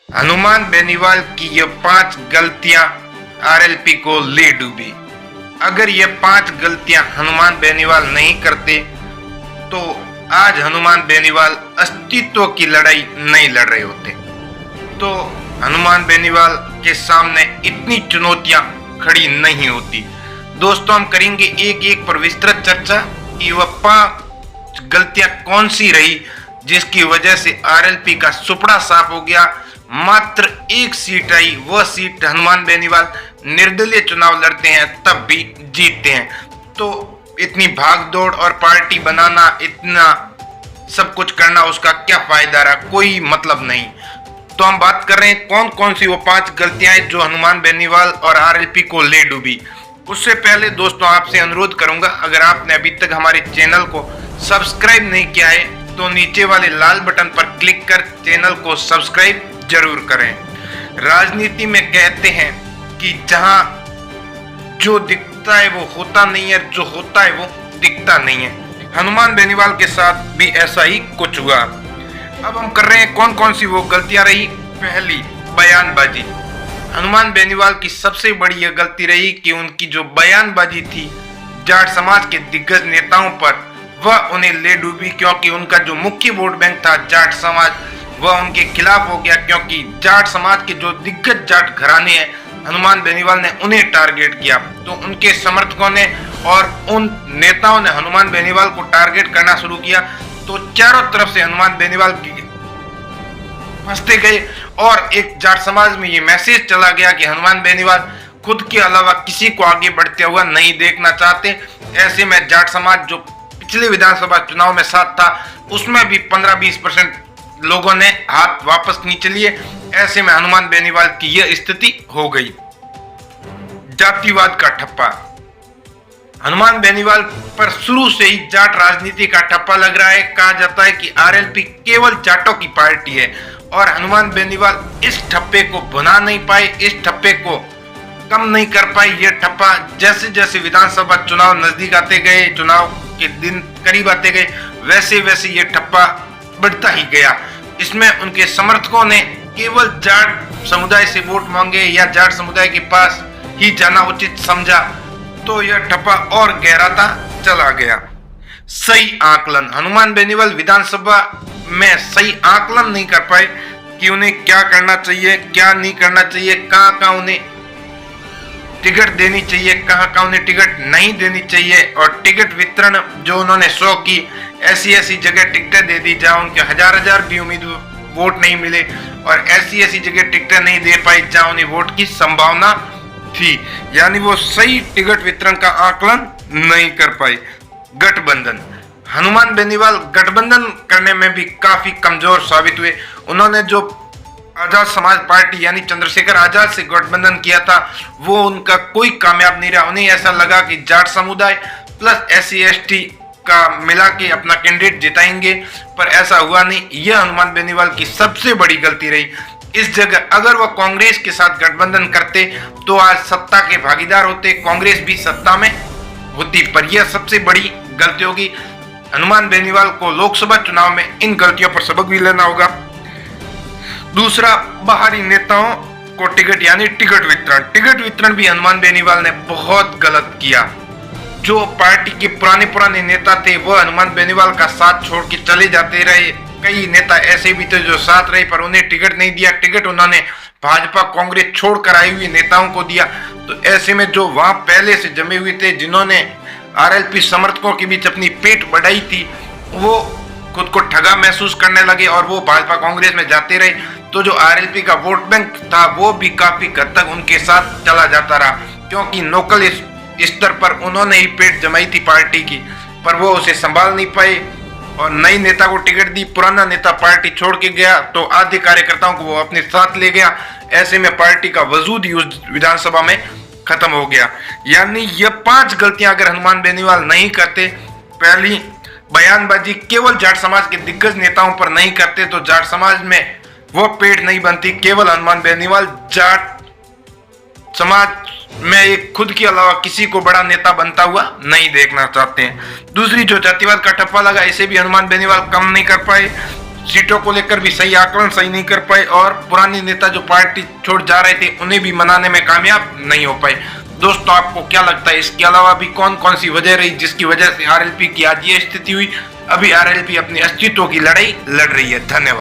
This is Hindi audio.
हनुमान बेनीवाल की ये 5 गलतियां आरएलपी को ले डूबी। अगर ये 5 गलतियां हनुमान बेनीवाल नहीं करते तो आज हनुमान बेनीवाल अस्तित्व की लड़ाई नहीं लड़ रहे होते। तो हनुमान बेनीवाल के सामने इतनी चुनौतियां खड़ी नहीं होती। दोस्तों, हम करेंगे एक एक पर विस्तृत चर्चा कि वह 5 गलतियां कौन सी रही जिसकी वजह से आरएलपी का सुपड़ा साफ हो गया। मात्र एक सीट आई, वह सीट हनुमान बेनीवाल निर्दलीय चुनाव लड़ते हैं तब भी जीतते हैं। तो इतनी भाग दौड़ और पार्टी बनाना, इतना सब कुछ करना, उसका क्या फायदा रहा? कोई मतलब नहीं। तो हम बात कर रहे हैं कौन कौन सी वो 5 गलतियां हैं जो हनुमान बेनीवाल और आरएलपी को ले डूबी। उससे पहले दोस्तों आपसे अनुरोध करूंगा, अगर आपने अभी तक हमारे चैनल को सब्सक्राइब नहीं किया है तो नीचे वाले लाल बटन पर क्लिक कर चैनल को सब्सक्राइब जरूर करें। राजनीति में कहते हैं कि जहां जो दिखता है वो होता नहीं है, जो होता है वो दिखता नहीं है। हनुमान बेनीवाल के साथ भी ऐसा ही कुछ हुआ। अब हम कर रहे हैं कौन कौन सी वो गलतियां रही। पहली, बयानबाजी। हनुमान बेनीवाल की सबसे बड़ी यह गलती रही कि उनकी जो बयानबाजी थी जाट समाज के दिग्गज नेताओं पर, वह उन्हें ले डूबी, क्योंकि उनका जो मुख्य वोट बैंक था जाट समाज, वह उनके खिलाफ हो गया। क्योंकि जाट समाज के जो दिग्गज जाट घराने हैं, हनुमान बेनीवाल ने उन्हें टारगेट किया। तो उनके समर्थकों ने और उन नेताओं ने हनुमान बेनीवाल को टारगेट करना शुरू किया। तो चारों तरफ से हनुमान बेनीवाल फंसते गए और एक जाट समाज में ये मैसेज चला गया कि हनुमान बेनीवाल खुद के अलावा किसी को आगे बढ़ते हुआ नहीं देखना चाहते। ऐसे में जाट समाज जो पिछले विधानसभा चुनाव में साथ था, उसमें भी 15-20% लोगों ने हाथ वापस नीचे लिए। ऐसे में हनुमान बेनीवाल की यह स्थिति हो गई। जातिवाद का ठप्पा। हनुमान बेनीवाल पर शुरू से ही जाट राजनीति का ठप्पा लग रहा है। कहा जाता है कि आरएलपी केवल जाटों की पार्टी है और हनुमान बेनीवाल इस ठप्पे को भुना नहीं पाए, इस ठप्पे को कम नहीं कर पाए। यह ठप्पा जैसे जैसे विधानसभा चुनाव नजदीक आते गए, चुनाव के दिन करीब आते गए, वैसे वैसे यह ठप्पा बढ़ता ही गया। इसमें उनके समर्थकों ने केवल जाट समुदाय से वोट मांगे या जाट समुदाय के पास ही जाना उचित समझा, तो यह ठप्पा और गहराता चला गया। सही आकलन। हनुमान बेनीवाल विधानसभा में सही आकलन नहीं कर पाए कि उन्हें क्या करना चाहिए, क्या नहीं करना चाहिए, कहाँ उन्हें टिकट देनी चाहिए, कहाँ उन्हें टिकट नहीं देनी चाहिए। और टिकट वितरण जो उन्होंने शो की, ऐसी जगह टिकटें दे दी जहां उनके हजार भी उम्मीदवार वोट नहीं मिले, और ऐसी जगह टिकटें नहीं दे पाई जहां उन्हें वोट की संभावना थी। यानी वो सही टिकट वितरण का आकलन नहीं कर पाए। गठबंधन। हनुमान बेनीवाल गठबंधन करने में भी काफी कमजोर साबित हुए। उन्होंने जो आजाद समाज पार्टी यानी चंद्रशेखर आजाद से गठबंधन किया था, वो उनका कोई कामयाब नहीं रहा। उन्हें ऐसा लगा कि जाट समुदाय प्लस SC/ST का मिला के अपना कैंडिडेट जिताएंगे, पर ऐसा हुआ नहीं। यह हनुमान बेनीवाल की सबसे बड़ी गलती रही। इस जगह अगर वह कांग्रेस के साथ गठबंधन करते तो आज सत्ता के भागीदार होते, कांग्रेस भी सत्ता में होती। पर यह सबसे बड़ी गलती होगी। हनुमान बेनीवाल को लोकसभा चुनाव में इन गलतियों पर सबक भी लेना होगा। दूसरा, बाहरी नेताओं को टिकट यानी टिकट वितरण। टिकट वितरण भी हनुमान बेनीवाल ने बहुत गलत किया। जो पार्टी के पुराने नेता थे वह हनुमान बेनीवाल का साथ छोड़ के चले जाते रहे। कई नेता ऐसे भी थे जो साथ रहे पर उन्हें टिकट नहीं दिया। टिकट उन्होंने भाजपा कांग्रेस छोड़कर आई हुई नेताओं को दिया। तो ऐसे में जो वहां पहले से जमे हुए थे, जिन्होंने आरएलपी समर्थकों के बीच अपनी पेट बढ़ाई थी, वो खुद को ठगा महसूस करने लगे और वो भाजपा कांग्रेस में जाते रहे। तो जो आरएलपी का वोट बैंक था वो भी काफी हद तक उनके साथ चला जाता रहा, क्योंकि लोकल स्तर पर उन्होंने ही पेट जमाई थी पार्टी की, पर वो उसे संभाल नहीं पाए और नई नेता को टिकट दी। पुराना नेता पार्टी छोड़ के गया तो आधे कार्यकर्ताओं को वो अपने साथ ले गया। ऐसे में पार्टी का वजूद ही उस विधानसभा में खत्म हो गया। यानी ये 5 गलतियां अगर हनुमान बेनीवाल नहीं करते, पहली, बयानबाजी केवल जाट समाज के दिग्गज नेताओं पर नहीं करते तो जाट समाज में वो पेड़ नहीं बनती। केवल हनुमान बेनीवाल जाट समाज में एक खुद के अलावा किसी को बड़ा नेता बनता हुआ नहीं देखना चाहते हैं। दूसरी, जो जातिवाद का ठप्पा लगा, इसे भी हनुमान बेनीवाल कम नहीं कर पाए। सीटों को लेकर भी सही आकलन सही नहीं कर पाए और पुराने नेता जो पार्टी छोड़ जा रहे थे उन्हें भी मनाने में कामयाब नहीं हो पाए। दोस्तों, आपको क्या लगता है इसके अलावा भी कौन कौन सी वजह रही जिसकी वजह से आरएलपी की आज ये स्थिति हुई? अभी आरएलपी अपने अस्तित्व की लड़ाई लड़ रही है। धन्यवाद।